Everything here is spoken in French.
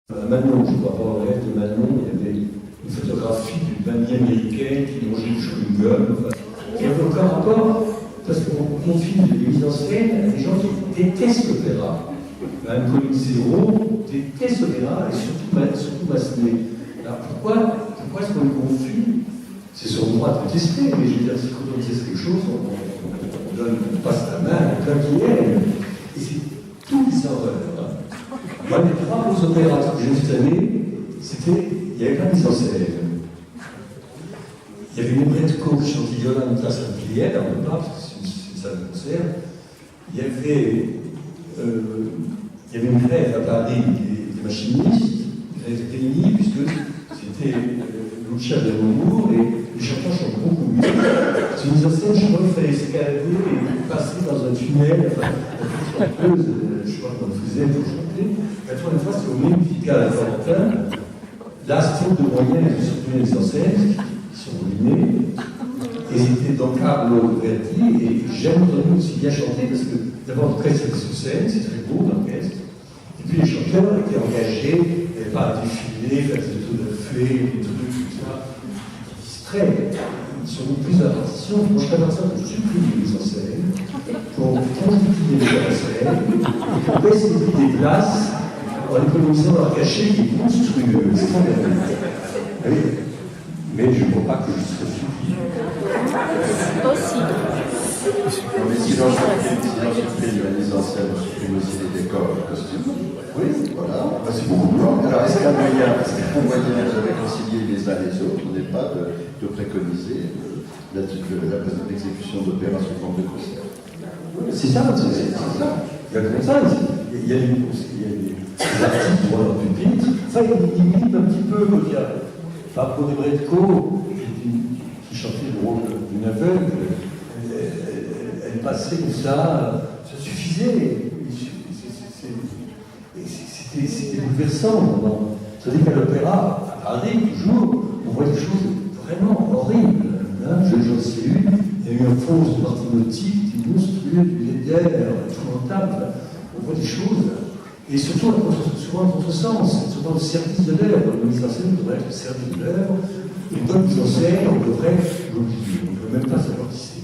Manon, je crois pas au rêve de Manon, il y avait une photographie d'une mamie américaine qui mangeait du chewing-gum. Enfin, il y avait aucun rapport, parce qu'on confie les mises en scène à des gens qui détestent l'opéra. Même Colin Zéro déteste l'opéra et surtout Massenet. Alors pourquoi est-ce qu'on le confie? C'est son droit de détester, mais je veux dire, si quand on déteste quelque chose, on passe la main à plein qui aime. Et c'est tout des horreurs. Moi, les trois gros opéras que j'ai vu cette année, il n'y avait pas de mise en scène. Il y avait une Bretko qui chantait Yolanda Saint-Pliet, on ne peut pas, parce que c'est une salle de concert. Il y avait une grève à Paris des machinistes, une grève pénible, puisque c'était Lucia de Montmour, et les chanteurs chantent beaucoup mieux. C'est une mise en scène, je crois qu'il fallait escalader et passer dans un tunnel, enfin, je ne sais pas comment on faisait pour chanter. La troisième fois, c'est au Magnificat à Florentin. Là, c'est de moyens, et surtout les mises en scène, qui sont ruinés. Et c'était donc Carlo Verdi, et j'aime entendu aussi bien chanter, parce que d'abord, l'orchestre était sous scène, c'est très beau l'orchestre. Et puis les chanteurs étaient engagés, il n'y avait pas à défiler, faire des tours de fées, des trucs, tout ça, qui distraient. Ils sont mis plus à la partition. Moi, je serais parti pour supprimer les mises en scène, pour constituer les mises en scène, et pour baisser des places en économisant un cachet qui est monstrueux. C'est très bien. Oui. Mais je ne crois pas que je serais suffi. Aussi. Mais si l'on supprime la mise en scène, on supprime aussi les décors, les costumes. Oui, voilà. C'est beaucoup plus long. Alors, est-ce qu'un moyen de réconcilier les uns les autres n'est pas de préconiser l'exécution d'opéras sous forme de concert? C'est ça, c'est ça. Il y a comme ça. Il y a des artistes qui vont dans le pupitre. Ça, ils militent un petit peu. Enfin, pour des Bretko, qui chantait le rôle d'une aveugle, elle passait comme ça suffisait. C'était bouleversant. C'est-à-dire qu'à l'opéra, à Paris, toujours, on voit des choses vraiment horribles. Hein, j'en sais une, il y a eu un fond de Martinotti qui est monstrueux, du Léder, épouvantable. On voit des choses. Et surtout, souvent un contresens, souvent le service de l'œuvre. La mise en scène devrait être le service de l'œuvre. Une bonne mise en scène, on devrait l'oublier. On ne peut même pas savoir qui c'est.